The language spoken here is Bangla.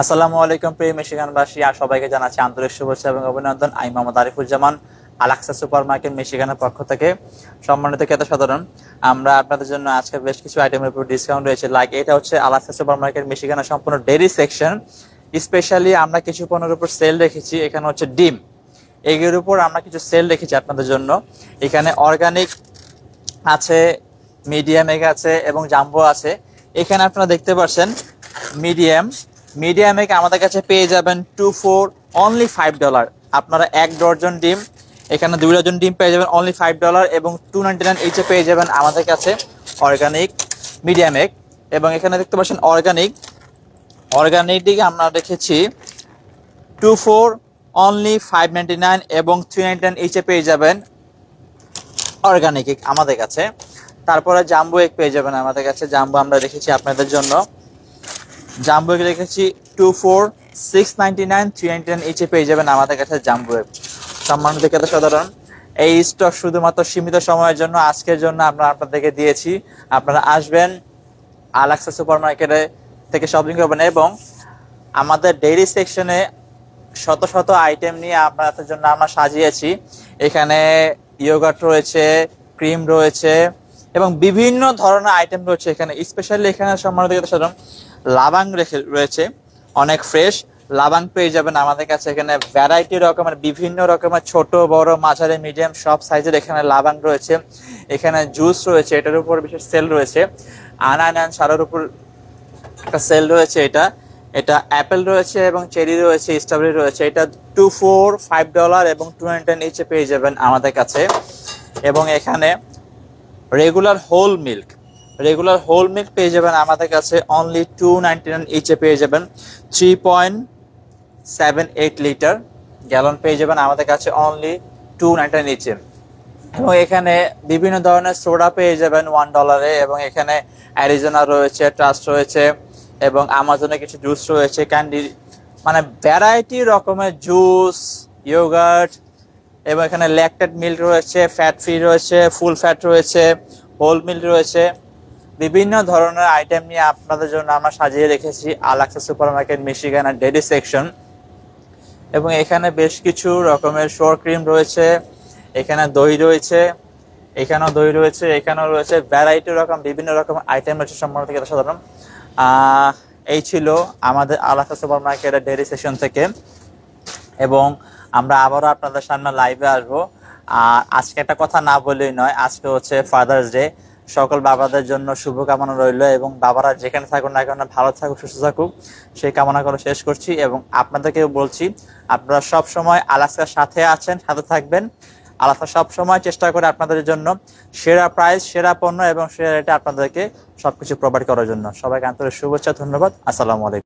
আসসালামু আলাইকুম প্রিয় মিশিগানবাসী, আর সবাইকে জানাচ্ছি আন্তরিক শুভেচ্ছা এবং অভিনন্দন। আমি মোহাম্মদ আরিফুজ্জামান, আলাক্সা সুপার মার্কেট মিশিগানের পক্ষ থেকে। সম্মানিত ক্রেতা সাধারণ, আমরা আপনাদের জন্য আজকে বেশ কিছু আইটেমের উপর ডিসকাউন্ট রয়েছে। লাইক এটা হচ্ছে আলাক্সা সুপার মার্কেট মিশিগানের সম্পূর্ণ ডেইরি সেকশন। স্পেশালি আমরা কিছু পণ্যের উপর সেল রেখেছি। এখানে হচ্ছে ডিম, এগুলোর উপর আমরা কিছু সেল রেখেছি আপনাদের জন্য। এখানে অর্গানিক আছে, মিডিয়াম এগ আছে এবং জাম্বো আছে। এখানে আপনারা দেখতে পাচ্ছেন মিডিয়াম এগ আমাদের কাছে পেয়ে যাবেন 2 4 অনলি $5। আপনারা 1 ডজন ডিম, এখানে 2 ডজন ডিম পেয়ে যাবেন অনলি $5 এবং 299 এইচে পেয়ে যাবেন আমাদের কাছে অর্গানিক মিডিয়াম এগ। এবং এখানে দেখতে পাচ্ছেন অর্গানিক দিকে আমরা রেখেছি 2 4 অনলি $5.99 এবং 399 এইচে পেয়ে যাবেন অর্গানিক এগ আমাদের কাছে। তারপরে জাম্বো এগ পেয়ে যাবেন আমাদের কাছে। জাম্বো আমরা রেখেছি আপনাদের জন্য, জাম্বো এগ রেখেছি 2 4 699 399 এইচে পেয়ে যাবেন আমাদের কাছে জাম্বো এগ। সম্মানিত ক্রেতা সাধারণ, এই স্টক শুধুমাত্র সীমিত সময়ের জন্য, আজকের জন্য আমরা আপনাদেরকে দিয়েছি। আপনারা আসবেন আলাক্সা সুপার মার্কেটে থেকে শপিং করবেন এবং আমাদের ডেইরি সেকশনে শত শত আইটেম নিয়ে আপনাদের জন্য আমরা সাজিয়েছি। এখানে ইয়োগার্ট রয়েছে, ক্রিম রয়েছে এবং বিভিন্ন ধরনের আইটেম রয়েছে এখানে। স্পেশালি এখানে সম্মানিত ক্রেতা সাধারণ লাবাং রয়েছে, অনেক ফ্রেশ লাবাং পেয়ে যাবেন আমাদের কাছে। এখানে ভ্যারাইটি রকমের, বিভিন্ন রকমের ছোট বড় মাঝারি মিডিয়াম সব সাইজের এখানে লাবাং রয়েছে। এখানে জুস রয়েছে, এটার উপর বিশেষ সেল রয়েছে। আনানান সারের উপর একটা সেল রয়েছে। এটা অ্যাপেল রয়েছে এবং চেরি রয়েছে, স্ট্রবেরি রয়েছে। এটা 2 4 $5 এবং 299 ইচে পেয়ে যাবেন আমাদের কাছে। এবং এখানে রেগুলার হোল মিল্ক পেয়ে যাবেন আমাদের কাছে অনলি 299 ইচে পেয়ে যাবেন। 3.78 লিটার গ্যালন পেয়ে যাবেন আমাদের কাছে অনলি 299 ইচে। এবং এখানে বিভিন্ন ধরনের সোডা পেয়ে যাবেন $1 এবং এখানে অ্যারিজোনা রয়েছে, ট্রাস্ট রয়েছে এবং আমাজনে কিছু জুস রয়েছে, ক্যান্ডি, মানে ভ্যারাইটি রকমের জুস, ইয়োগার্ট এবং এখানে ল্যাকটেড মিল্ক রয়েছে, ফ্যাট ফ্রি রয়েছে, ফুল ফ্যাট রয়েছে, হোল মিল্ক রয়েছে। বিভিন্ন ধরনের আইটেম নিয়ে আপনাদের জন্য আমরা সাজিয়ে রেখেছি আলাক্সা সুপার মার্কেট মিশিগানের ডেইরি সেকশন। এবং এখানে বেশ কিছু রকমের শোর ক্রিম রয়েছে, এখানে দই রয়েছে, এখানেও দই রয়েছে, এখানেও রয়েছে ভ্যারাইটি রকম, বিভিন্ন রকম আইটেম রয়েছে। সম্মানিত ক্রেতা সাধারণ, এই ছিল আমাদের আলাক্সা সুপার মার্কেটের ডেইরি সেকশন থেকে। এবং আমরা আবারও আপনাদের সামনে লাইভে আসবো। আর আজকে একটা কথা না বললেই নয়, আজকে হচ্ছে ফাদার্স ডে। সকল বাবাদের জন্য শুভকামনা রইল এবং বাবারা যেখানে থাকুক না কেন ভালো থাকুক, সুস্থ থাকুক, সেই কামনা করে শেষ করছি। এবং আপনাদেরকেও বলছি, আপনারা সব সময় আলাক্সার সাথে আছেন, সাথে থাকবেন। আলাক্সা সব সময় চেষ্টা করে আপনাদের জন্য সেরা প্রাইস, সেরা পণ্য এবং সেরা রেটে আপনাদেরকে সবকিছু প্রোভাইড করার জন্য। সবাইকে আন্তরিক শুভেচ্ছা, ধন্যবাদ। আসসালামু আলাইকুম।